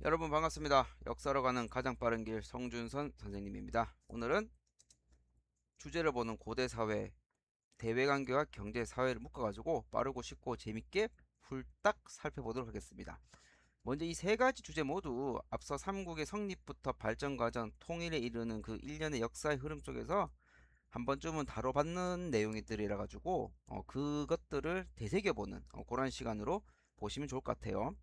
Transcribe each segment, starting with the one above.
여러분 반갑습니다. 역사로 가는 가장 빠른 길 성준선 선생님입니다. 오늘은 주제를 보는 고대 사회, 대외관계와 경제 사회를 묶어가지고 빠르고 쉽고 재밌게 훌딱 살펴보도록 하겠습니다. 먼저 이 세 가지 주제 모두 앞서 삼국의 성립부터 발전 과정, 통일에 이르는 그 일련의 역사의 흐름 속에서 한 번쯤은 다뤄봤는 내용들이라 가지고 그것들을 되새겨보는 그런 시간으로 보시면 좋을 것 같아요.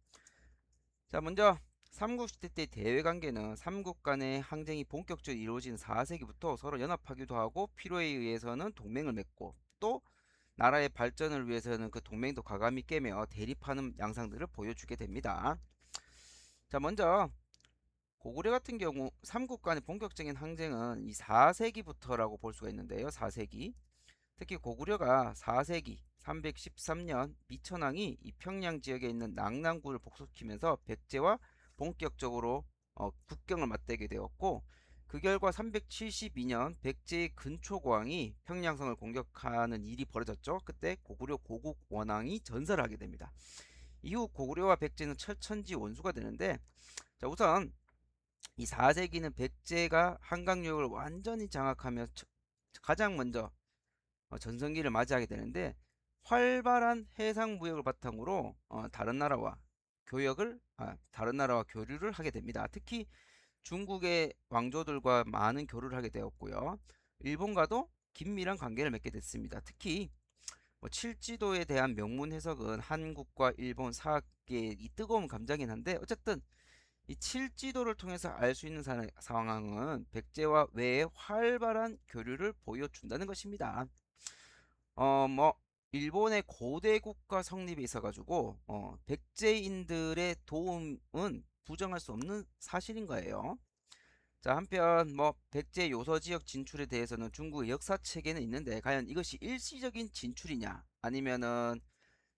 자, 먼저 삼국시대 때 대외관계는 삼국 간의 항쟁이 본격적으로 이루어진 4세기부터 서로 연합하기도 하고 필요에 의해서는 동맹을 맺고 또 나라의 발전을 위해서는 그 동맹도 과감히 깨며 대립하는 양상들을 보여주게 됩니다. 자, 먼저 고구려 같은 경우 삼국 간의 본격적인 항쟁은 이 4세기부터라고 볼 수가 있는데요. 4세기. 특히 고구려가 4세기 313년 미천왕이 이 평양 지역에 있는 낙랑군을 복속시키면서 백제와 본격적으로 국경을 맞대게 되었고, 그 결과 372년 백제의 근초고왕이 평양성을 공격하는 일이 벌어졌죠. 그때 고구려 고국 원왕이 전사를 하게 됩니다. 이후 고구려와 백제는 철천지 원수가 되는데, 자, 우선 이 4세기는 백제가 한강유역을 완전히 장악하며 가장 먼저 전성기를 맞이하게 되는데, 활발한 해상 무역을 바탕으로 다른 나라와 교류를 하게 됩니다. 특히 중국의 왕조들과 많은 교류를 하게 되었고요. 일본과도 긴밀한 관계를 맺게 됐습니다. 특히 칠지도에 대한 명문 해석은 한국과 일본 사학계의 이 뜨거운 감정이긴 한데, 어쨌든 이 칠지도를 통해서 알 수 있는 상황은 백제와 외의 활발한 교류를 보여준다는 것입니다. 뭐 일본의 고대 국가 성립에 있어 가지고 백제인들의 도움은 부정할 수 없는 사실인 거예요. 자, 한편 백제 요서 지역 진출에 대해서는 중국의 역사책에는 있는데, 과연 이것이 일시적인 진출이냐 아니면은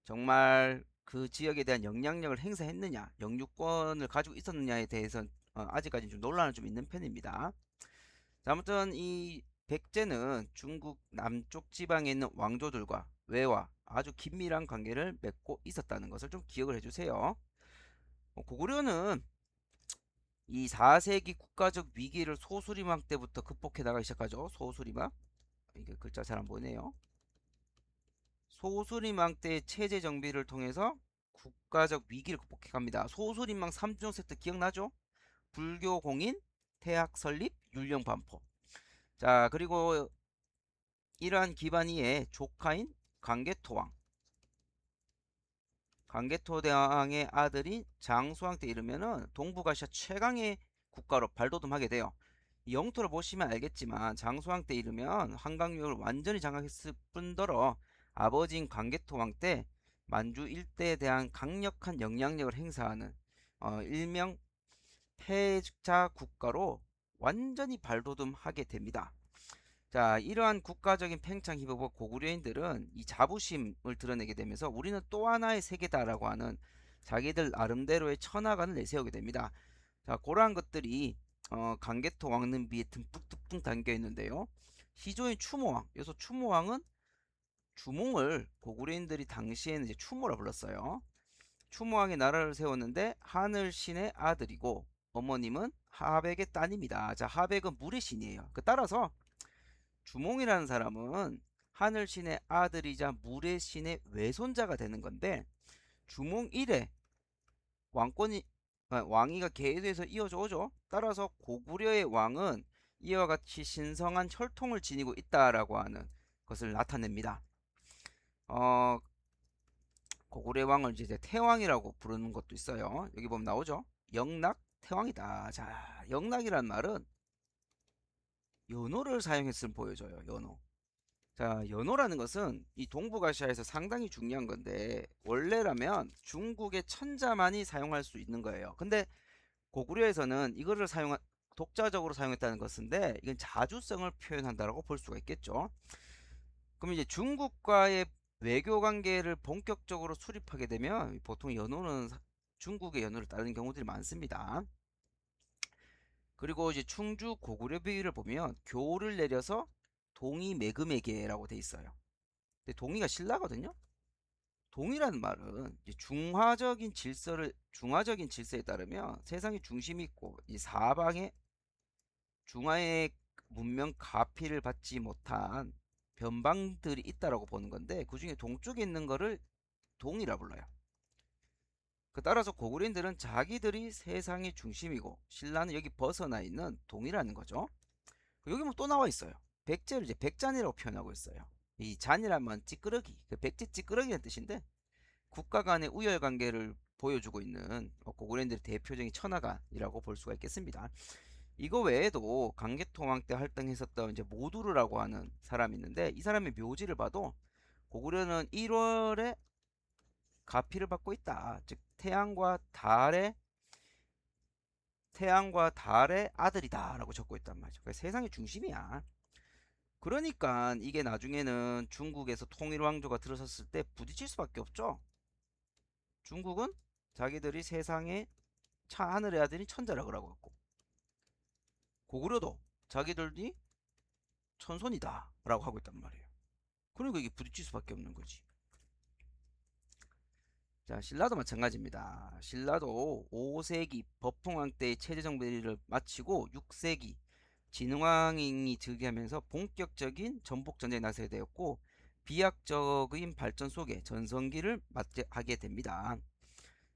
정말 그 지역에 대한 영향력을 행사했느냐, 영유권을 가지고 있었느냐에 대해서는 아직까지 좀 논란은 좀 있는 편입니다. 자, 아무튼 이 백제는 중국 남쪽 지방에 있는 왕조들과 외와 아주 긴밀한 관계를 맺고 있었다는 것을 좀 기억을 해주세요. 고구려는 이 4세기 국가적 위기를 소수리망 때부터 극복해 나가기 시작하죠. 소수리망. 이게 글자 잘 안 보이네요. 소수리망 때의 체제 정비를 통해서 국가적 위기를 극복해 갑니다. 소수리망 3종 세트 기억나죠? 불교 공인, 태학 설립, 율령 반포. 자, 그리고 이러한 기반 위에 조카인 강개토왕, 강개토대왕의 아들인 장수왕 때 이르면은 동북아시아 최강의 국가로 발돋움하게 돼요. 영토를 보시면 알겠지만 장수왕 때 이르면 한강유역을 완전히 장악했을 뿐더러 아버지인 강개토왕 때 만주 일대에 대한 강력한 영향력을 행사하는 일명 패자 국가로 완전히 발돋움하게 됩니다. 자, 이러한 국가적인 팽창 힘을 고구려인들은 이 자부심을 드러내게 되면서 우리는 또 하나의 세계다라고 하는 자기들 나름대로의 천하관을 내세우게 됩니다. 자, 그러한 것들이 강개토 왕릉비에 듬뿍듬뿍 담겨 있는데요. 시조인 추모왕, 여기서 추모왕은 주몽을 고구려인들이 당시에는 이제 추모라 불렀어요. 추모왕이 나라를 세웠는데 하늘신의 아들이고 어머님은 하백의 따님이다. 자, 하백은 물의 신이에요. 따라서 주몽이라는 사람은 하늘신의 아들이자 물의 신의 외손자가 되는 건데, 주몽 1에 왕권이 왕위가 계속해서 이어져 오죠. 따라서 고구려의 왕은 이와 같이 신성한 혈통을 지니고 있다라고 하는 것을 나타냅니다. 어, 고구려 왕을 이제 태왕이라고 부르는 것도 있어요. 여기 보면 나오죠. 영락 태왕이다. 자, 영락이란 말은 연호를 사용했음을 보여줘요. 연호. 자, 연호라는 것은 이 동북아시아에서 상당히 중요한 건데, 원래라면 중국의 천자만이 사용할 수 있는 거예요. 근데 고구려에서는 이거를 독자적으로 사용했다는 것인데, 이건 자주성을 표현한다라고 볼 수가 있겠죠. 그럼 이제 중국과의 외교 관계를 본격적으로 수립하게 되면 보통 연호는 중국의 연호를 따르는 경우들이 많습니다. 그리고 이제 충주 고구려 비위를 보면 교를 내려서 동이 매금에게라고 돼 있어요. 근데 동이가 신라거든요. 동이라는 말은 이제 중화적인 질서에 따르면 세상의 중심이 있고 이 사방에 중화의 문명 가피를 받지 못한 변방들이 있다라고 보는 건데 그 중에 동쪽에 있는 거를 동이라 불러요. 그 따라서 고구려인들은 자기들이 세상의 중심이고 신라는 여기 벗어나 있는 동이라는 거죠. 여기 뭐 또 나와 있어요. 백제를 이제 백잔이라고 표현하고 있어요. 이 잔이라면 찌끄러기, 그 백제 찌끄러기라는 뜻인데 국가 간의 우열 관계를 보여주고 있는 고구려인들의 대표적인 천하관이라고 볼 수가 있겠습니다. 이거 외에도 강개토왕 때 활동했었던 이제 모두르라고 하는 사람이 있는데 이 사람의 묘지를 봐도 고구려는 1월에 가피를 받고 있다. 즉 태양과 달의 아들이다라고 적고 있단 말이죠. 그러니까 세상의 중심이야. 그러니까 이게 나중에는 중국에서 통일 왕조가 들어섰을 때 부딪힐 수밖에 없죠. 중국은 자기들이 세상의 하늘의 아들이 천자라 그러고 있고 고구려도 자기들이 천손이다 라고 하고 있단 말이에요. 그러니까 이게 부딪힐 수밖에 없는 거지. 자, 신라도 마찬가지입니다. 신라도 5세기 법흥왕 때의 체제 정비를 마치고 6세기 진흥왕이 즉위하면서 본격적인 전복 전쟁에 나서게 되었고 비약적인 발전 속에 전성기를 맞이하게 됩니다.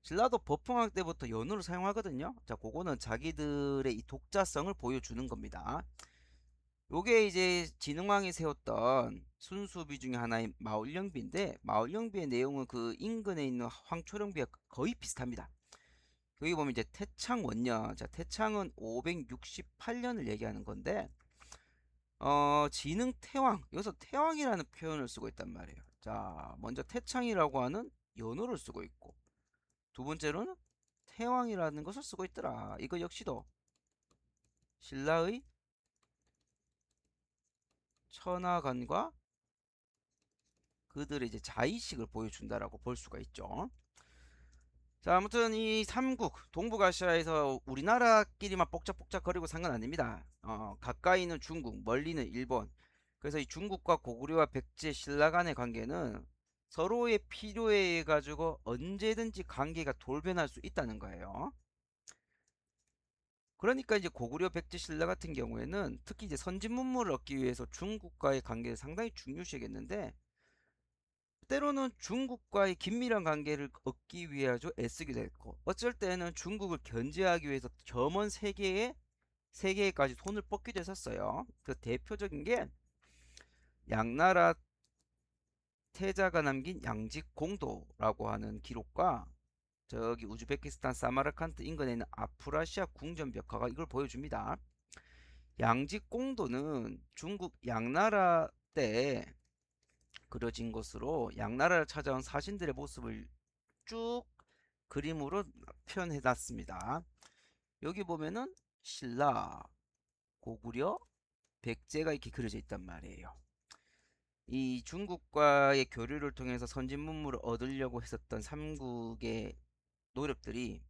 신라도 법흥왕 때부터 연호를 사용하거든요. 자, 그거는 자기들의 이 독자성을 보여주는 겁니다. 요게 이제 진흥왕이 세웠던 순수비 중에 하나인 마울령비인데 마울령비의 내용은 그 인근에 있는 황초령비와 거의 비슷합니다. 여기 보면 이제 태창 원년, 자 태창은 568년을 얘기하는 건데 진흥 태왕, 여기서 태왕이라는 표현을 쓰고 있단 말이에요. 자, 먼저 태창이라고 하는 연호를 쓰고 있고 두 번째로는 태왕이라는 것을 쓰고 있더라. 이거 역시도 신라의 천하관과 그들의 이제 자의식을 보여준다라고 볼 수가 있죠. 자, 아무튼 이 삼국 동북아시아에서 우리나라끼리만 뽁짝뽁짝 거리고 산 건 아닙니다. 가까이는 중국, 멀리는 일본. 그래서 이 중국과 고구려와 백제, 신라 간의 관계는 서로의 필요에 의해 가지고 언제든지 관계가 돌변할 수 있다는 거예요. 그러니까 이제 고구려, 백제, 신라 같은 경우에는 특히 이제 선진 문물을 얻기 위해서 중국과의 관계를 상당히 중요시했는데 때로는 중국과의 긴밀한 관계를 얻기 위해 아주 애쓰기도 했고 어쩔 때는 중국을 견제하기 위해서 저 먼 세계에까지 손을 뻗기도 했었어요. 그 대표적인 게 양나라 태자가 남긴 양직공도라고 하는 기록과 저기 우즈베키스탄 사마르칸트 인근에 있는 아프라시아 궁전 벽화가 이걸 보여줍니다. 양직공도는 중국 양나라 때 그려진 것으로 양나라를 찾아온 사신들의 모습을 쭉 그림으로 표현해 놨습니다. 여기 보면은 신라, 고구려, 백제가 이렇게 그려져 있단 말이에요. 이 중국과의 교류를 통해서 선진 문물을 얻으려고 했었던 삼국의 노력들이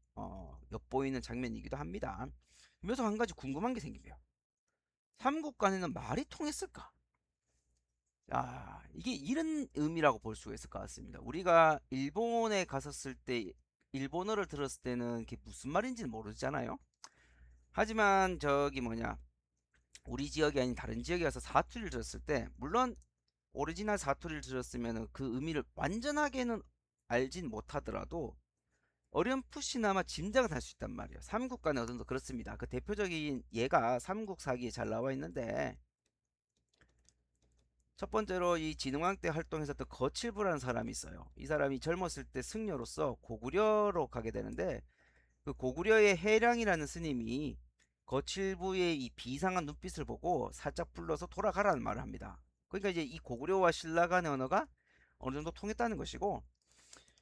엿보이는 장면이기도 합니다. 그래서 한 가지 궁금한 게 생기네요. 삼국 간에는 말이 통했을까? 이게 이런 의미라고 볼 수가 있을 것 같습니다. 우리가 일본에 갔었을 때 일본어를 들었을 때는 그게 무슨 말인지는 모르잖아요. 하지만 저기 뭐냐 우리 지역이 아닌 다른 지역에 가서 사투리를 들었을 때 물론 오리지널 사투리를 들었으면 그 의미를 완전하게는 알진 못하더라도 어렴풋이나마 짐작은 할 수 있단 말이에요. 삼국 간에 어느 정도 그렇습니다. 그 대표적인 예가 삼국사기에 잘 나와 있는데 첫 번째로 이 진흥왕 때 활동했었던 거칠부라는 사람이 있어요. 이 사람이 젊었을 때 승려로서 고구려로 가게 되는데 그 고구려의 해량이라는 스님이 거칠부의 이 비상한 눈빛을 보고 살짝 불러서 돌아가라는 말을 합니다. 그러니까 이제 이 고구려와 신라 간의 언어가 어느 정도 통했다는 것이고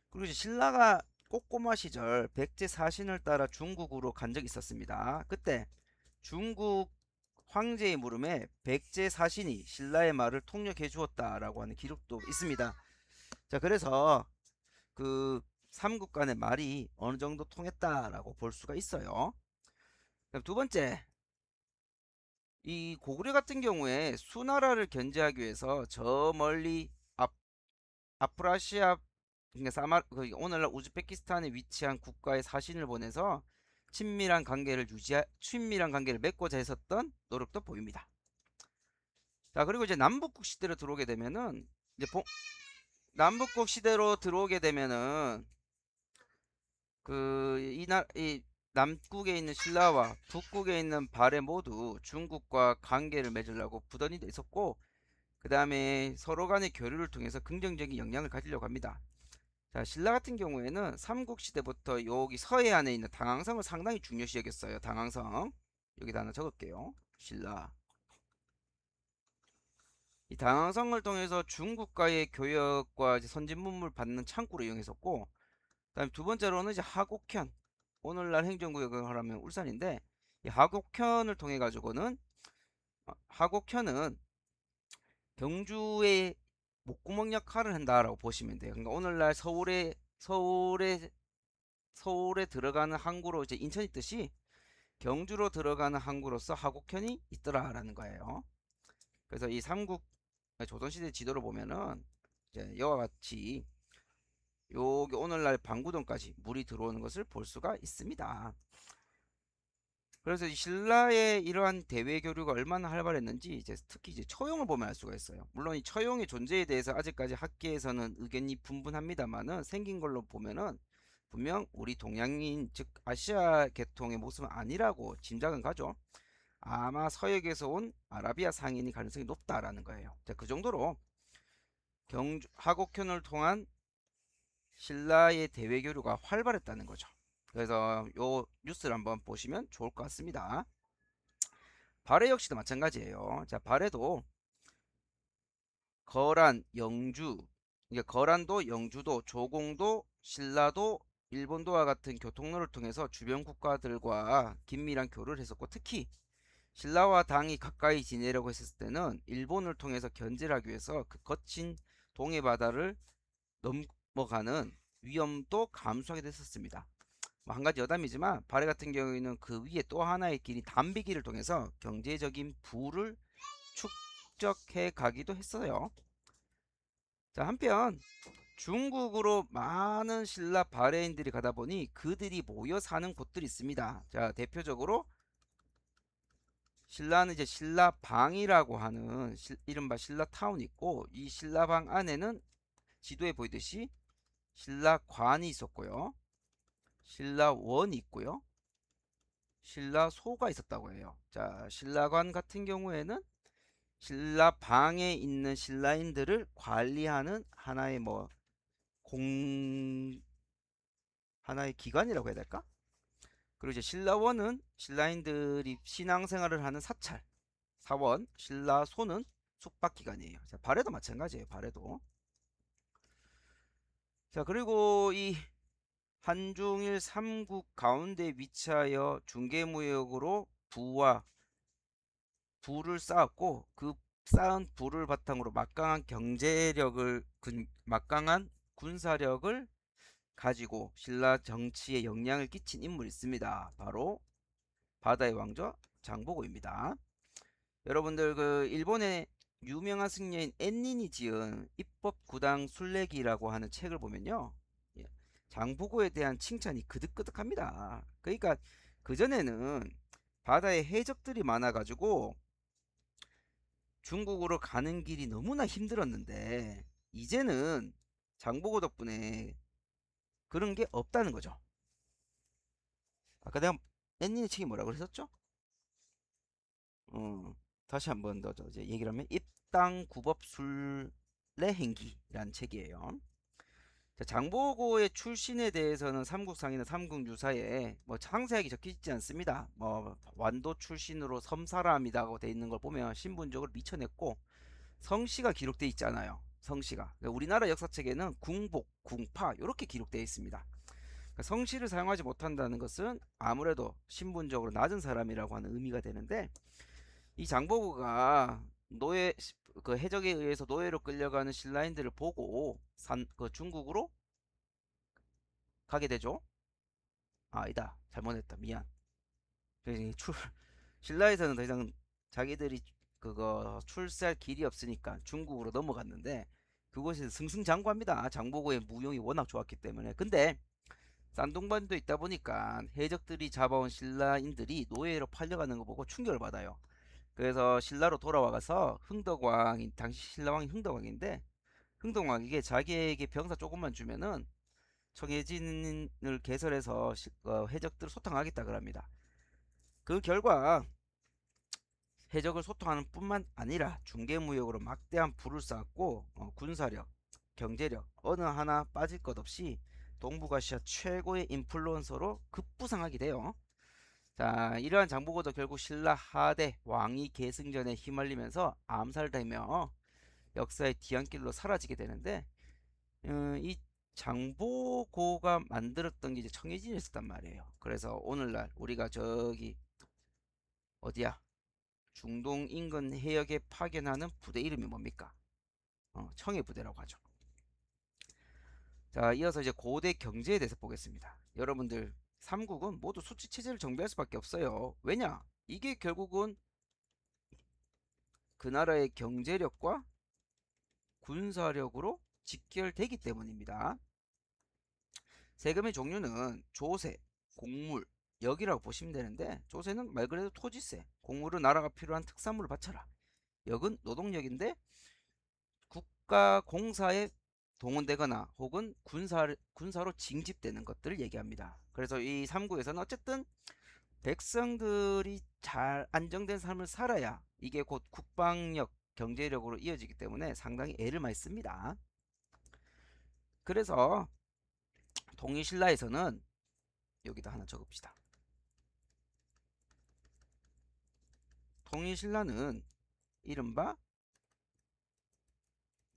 그리고 이제 신라가 꼬꼬마 시절 백제 사신을 따라 중국으로 간 적이 있었습니다. 그때 중국 황제의 물음에 백제 사신이 신라의 말을 통역해 주었다라고 하는 기록도 있습니다. 자, 그래서 그 삼국 간의 말이 어느 정도 통했다라고 볼 수가 있어요. 그럼 두 번째, 이 고구려 같은 경우에 수나라를 견제하기 위해서 저 멀리 아프라시아 그러니까 오늘날 우즈베키스탄에 위치한 국가의 사신을 보내서 친밀한 관계를 맺고자 했었던 노력도 보입니다. 자, 그리고 이제 남북국 시대로 들어오게 되면은 이제 남북국 시대로 들어오게 되면은 이 남국에 있는 신라와 북국에 있는 발해 모두 중국과 관계를 맺으려고 부단히 있었고, 그 다음에 서로 간의 교류를 통해서 긍정적인 영향을 가지려고 합니다. 자, 신라 같은 경우에는 삼국시대부터 여기 서해안에 있는 당항성을 상당히 중요시 여겼어요. 당항성. 여기다 하나 적을게요. 신라. 이 당항성을 통해서 중국과의 교역과 이제 선진문물 받는 창구로 이용했었고, 그다음에 두 번째로는 이제 하곡현. 오늘날 행정구역을 하라면 울산인데, 이 하곡현을 통해 가지고는 하곡현은 경주의 목구멍 역할을 한다라고 보시면 돼요. 그러니까 오늘날 서울에 들어가는 항구로 이제 인천이 있듯이 경주로 들어가는 항구로서 하곡현이 있더라라는 거예요. 그래서 이 조선시대 지도를 보면은 이제 이와 같이 여기 오늘날 방구동까지 물이 들어오는 것을 볼 수가 있습니다. 그래서 이 신라의 이러한 대외 교류가 얼마나 활발했는지 특히 이제 처용을 보면 알 수가 있어요. 물론 이 처용의 존재에 대해서 아직까지 학계에서는 의견이 분분합니다만은 생긴 걸로 보면은 분명 우리 동양인 즉 아시아 계통의 모습은 아니라고 짐작은 가죠. 아마 서역에서 온 아라비아 상인이 가능성이 높다라는 거예요. 자, 그 정도로 하곡현을 통한 신라의 대외 교류가 활발했다는 거죠. 그래서 요 뉴스를 한번 보시면 좋을 것 같습니다. 발해 역시도 마찬가지예요. 자, 발해도 거란, 영주, 이게 거란도, 영주도, 조공도, 신라도, 일본도와 같은 교통로를 통해서 주변 국가들과 긴밀한 교류를 했었고, 특히 신라와 당이 가까이 지내려고 했을 때는 일본을 통해서 견제를 하기 위해서 그 거친 동해 바다를 넘어가는 위험도 감수하게 됐었습니다. 한 가지 여담이지만 발해 같은 경우에는 그 위에 또 하나의 길이 담비기를 통해서 경제적인 부를 축적해 가기도 했어요. 자, 한편 중국으로 많은 신라 발해인들이 가다 보니 그들이 모여 사는 곳들이 있습니다. 자, 대표적으로 신라는 이제 신라방이라고 하는 이른바 신라타운이 있고, 이 신라방 안에는 지도에 보이듯이 신라관이 있었고요, 신라원이 있고요, 신라소가 있었다고 해요. 자, 신라관 같은 경우에는 신라방에 있는 신라인들을 관리하는 공 하나의 기관이라고 해야 될까? 그리고 이제 신라원은 신라인들이 신앙생활을 하는 사원, 신라소는 숙박기관이에요. 자, 발해도 마찬가지예요. 발해도. 자, 그리고 이 한중일 삼국 가운데 위치하여 중개무역으로 부를 쌓았고, 그 쌓은 부를 바탕으로 막강한 군사력을 가지고 신라 정치에 영향을 끼친 인물이 있습니다. 바로 바다의 왕자 장보고입니다. 여러분들 그 일본의 유명한 승려인 엔닌이 지은 입법구당 순례기라고 하는 책을 보면요, 예, 장보고에 대한 칭찬이 그득그득합니다. 그러니까 그전에는 바다에 해적들이 많아가지고 중국으로 가는 길이 너무나 힘들었는데, 이제는 장보고 덕분에 그런 게 없다는 거죠. 아까 내가 엔닌의 책이 뭐라고 그랬었죠? 어, 다시 한번 더 이제 얘기를 하면 입당구법순례행기라는 책이에요. 자, 장보고의 출신에 대해서는 삼국상이나 삼국유사에 뭐 상세하게 적혀 있지 않습니다. 뭐 완도 출신으로 섬사람이라고 돼 있는 걸 보면 신분적으로 미쳐냈고, 성씨가 기록돼 있잖아요. 성씨가. 그러니까 우리나라 역사책에는 궁복, 궁파 이렇게 기록되어 있습니다. 그러니까 성씨를 사용하지 못한다는 것은 아무래도 신분적으로 낮은 사람이라고 하는 의미가 되는데, 이 장보고가 그 해적에 의해서 노예로 끌려가는 신라인들을 보고 중국으로 가게 되죠. 아, 아니다. 잘못했다. 미안. 그래서 신라에서는 더 이상 자기들이 그거 출세할 길이 없으니까 중국으로 넘어갔는데, 그곳에서 승승장구합니다. 장보고의 무용이 워낙 좋았기 때문에. 근데 쌍둥반도 있다 보니까 해적들이 잡아온 신라인들이 노예로 팔려가는 거 보고 충격을 받아요. 그래서 신라로 돌아와서 흥덕왕인 당시 신라왕이 흥덕왕인데 흥덕왕에게 자기에게 병사 조금만 주면은 청해진을 개설해서 해적들을 소탕하겠다 그럽니다. 그 결과 해적을 소통하는 뿐만 아니라 중개무역으로 막대한 부를 쌓았고 군사력, 경제력 어느 하나 빠질 것 없이 동북아시아 최고의 인플루언서로 급부상하게 돼요. 자, 이러한 장보고도 결국 신라 하대 왕위 계승전에 휘말리면서 암살되며 역사의 뒤안길로 사라지게 되는데 이 장보고가 만들었던 게 이제 청해진이었단 말이에요. 그래서 오늘날 우리가 저기 어디야? 중동 인근 해역에 파견하는 부대 이름이 뭡니까? 청해부대라고 하죠. 자, 이어서 이제 고대 경제에 대해서 보겠습니다. 여러분들 삼국은 모두 수치 체제를 정비할 수밖에 없어요. 왜냐? 이게 결국은 그 나라의 경제력과 군사력으로 직결되기 때문입니다. 세금의 종류는 조세, 곡물, 역이라고 보시면 되는데 조세는 말 그대로 토지세, 곡물은 나라가 필요한 특산물을 바쳐라. 역은 노동력인데 국가 공사에 동원되거나 혹은 군사로 징집되는 것들을 얘기합니다. 그래서 이 3구에서는 어쨌든 백성들이 잘 안정된 삶을 살아야 이게 곧 국방력, 경제력으로 이어지기 때문에 상당히 애를 많이 씁니다. 그래서 동의신라에서는 여기다 하나 적읍시다. 통일신라는 이른바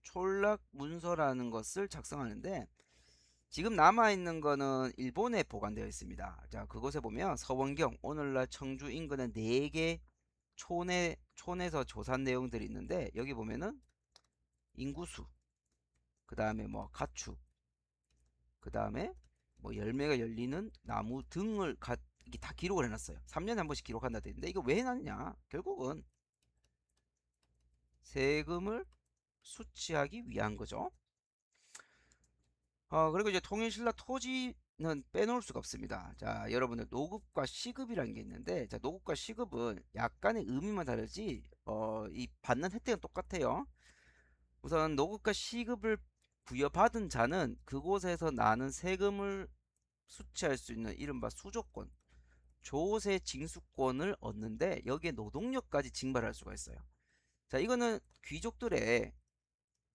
촌락문서라는 것을 작성하는데 지금 남아있는 거는 일본에 보관되어 있습니다. 자, 그곳에 보면 서원경, 오늘날 청주 인근의 4개 촌에서 조사한 내용들이 있는데 여기 보면은 인구수, 그 다음에 뭐 가축, 그 다음에 뭐 열매가 열리는 나무 등을 이게 다 기록을 해놨어요. 3년에 한 번씩 기록한다 되는데 이거 왜 해놨냐? 결국은 세금을 수취하기 위한 거죠. 그리고 이제 통일신라 토지는 빼놓을 수가 없습니다. 자, 여러분들 노급과 시급이라는 게 있는데, 자, 노급과 시급은 약간의 의미만 다르지, 이 받는 혜택은 똑같아요. 우선 노급과 시급을 부여받은 자는 그곳에서 나는 세금을 수취할 수 있는 이른바 수조권, 조세 징수권을 얻는데 여기에 노동력까지 징발할 수가 있어요. 자, 이거는 귀족들의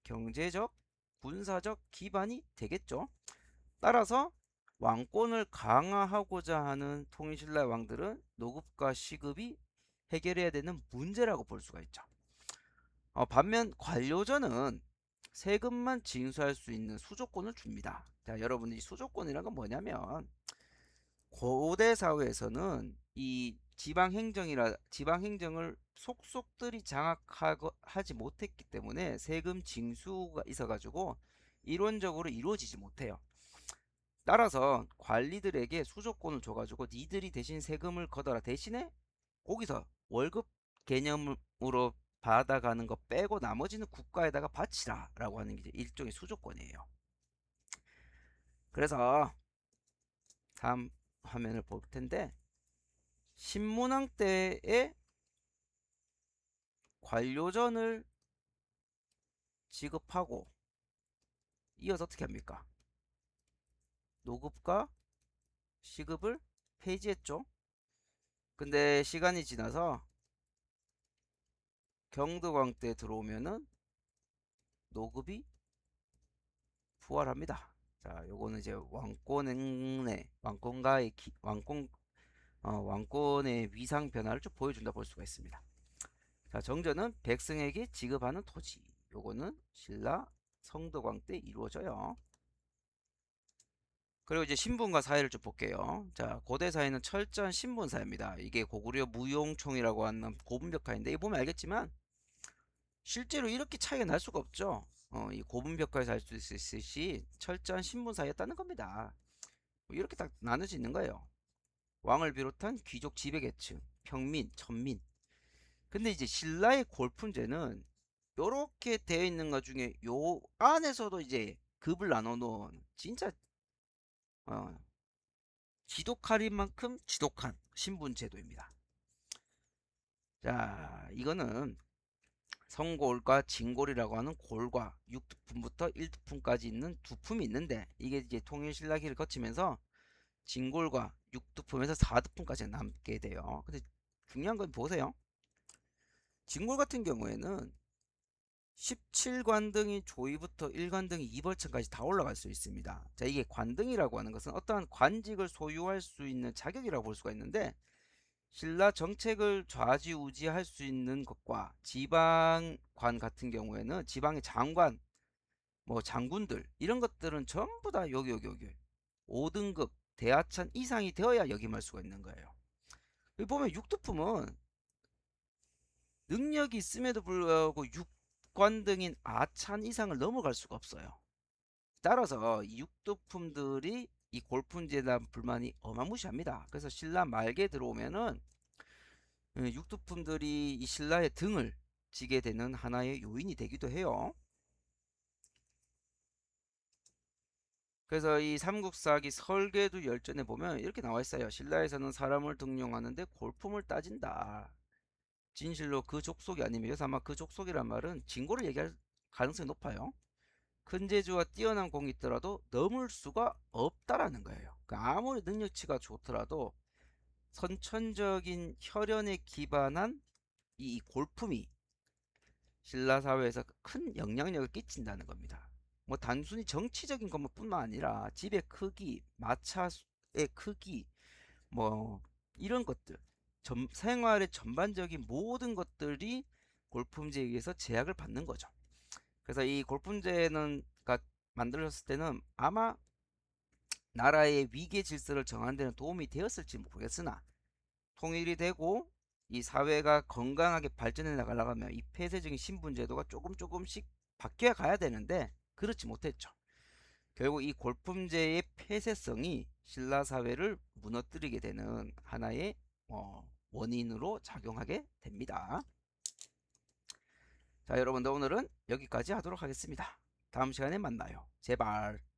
경제적, 군사적 기반이 되겠죠. 따라서 왕권을 강화하고자 하는 통일신라 왕들은 노급과 시급이 해결해야 되는 문제라고 볼 수가 있죠. 반면 관료전은 세금만 징수할 수 있는 수조권을 줍니다. 자, 여러분이 수조권이란 건 뭐냐면 고대 사회에서는 이 지방행정을 속속들이 장악하지 못했기 때문에 세금 징수가 있어가지고 이론적으로 이루어지지 못해요. 따라서 관리들에게 수조권을 줘가지고 니들이 대신 세금을 걷어라. 대신에 거기서 월급 개념으로 받아가는 거 빼고 나머지는 국가에다가 바치라 라고 하는 게 이제 일종의 수조권이에요. 그래서 다음 화면을 볼 텐데 신문왕 때의 관료전을 지급하고 이어서 어떻게 합니까? 노급과 시급을 폐지했죠. 근데 시간이 지나서 경덕왕 때 들어오면은 노급이 부활합니다. 자, 요거는 이제 왕권의 위상 변화를 좀 보여준다 볼 수가 있습니다. 자, 정전은 백성에게 지급하는 토지. 요거는 신라 성덕왕 때 이루어져요. 그리고 이제 신분과 사회를 좀 볼게요. 자, 고대 사회는 철저한 신분 사회입니다. 이게 고구려 무용총이라고 하는 고분벽화인데, 이 보면 알겠지만 실제로 이렇게 차이가 날 수가 없죠. 이 고분벽화에서 알 수 있듯이 철저한 신분 사회였다는 겁니다. 뭐 이렇게 딱 나눠져 있는 거예요. 왕을 비롯한 귀족 지배계층, 평민, 천민. 근데 이제 신라의 골품제는 요렇게 되어 있는 것 중에 요 안에서도 이제 급을 나눠 놓은 진짜 어, 지독할 만큼 지독한 신분제도입니다. 자, 이거는 성골과 진골이라고 하는 골과 6두품부터 1두품까지 있는 두품이 있는데, 이게 이제 통일신라기를 거치면서 진골과 6두품에서 4두품까지 남게 돼요. 근데 중요한 건 보세요. 진골 같은 경우에는 17관등이 조위부터 1관등이 2벌천까지 다 올라갈 수 있습니다. 자, 이게 관등이라고 하는 것은 어떠한 관직을 소유할 수 있는 자격이라고 볼 수가 있는데, 신라 정책을 좌지우지할 수 있는 것과 지방관 같은 경우에는 지방의 장관, 뭐 장군들 이런 것들은 전부 다 여기 5등급 대하천 이상이 되어야 역임할 수가 있는 거예요. 여기 보면 육두품은 능력이 있음에도 불구하고 육관등인 아찬 이상을 넘어갈 수가 없어요. 따라서 이 육두품들이 이 골품제에 대한 불만이 어마무시합니다. 그래서 신라 말기에 들어오면은 육두품들이 이 신라의 등을 지게 되는 하나의 요인이 되기도 해요. 그래서 이 삼국사기 설계도 열전에 보면 이렇게 나와 있어요. 신라에서는 사람을 등용하는데 골품을 따진다. 진실로 그 족속이 아니면, 여기서 아마 그 족속이란 말은 진고를 얘기할 가능성이 높아요. 큰 재주와 뛰어난 공이 있더라도 넘을 수가 없다라는 거예요. 그러니까 아무리 능력치가 좋더라도 선천적인 혈연에 기반한 이 골품이 신라 사회에서 큰 영향력을 끼친다는 겁니다. 뭐 단순히 정치적인 것뿐만 아니라 집의 크기, 마차의 크기, 뭐 이런 것들, 생활의 전반적인 모든 것들이 골품제에 의해서 제약을 받는 거죠. 그래서 이 골품제는 만들어졌을 때는 아마 나라의 위계 질서를 정하는 데는 도움이 되었을지 모르겠으나, 통일이 되고 이 사회가 건강하게 발전해 나가려면 이 폐쇄적인 신분제도가 조금씩 바뀌어 가야 되는데 그렇지 못했죠. 결국 이 골품제의 폐쇄성이 신라 사회를 무너뜨리게 되는 하나의 원인으로 작용하게 됩니다. 자, 여러분들 오늘은 여기까지 하도록 하겠습니다. 다음 시간에 만나요. 제발.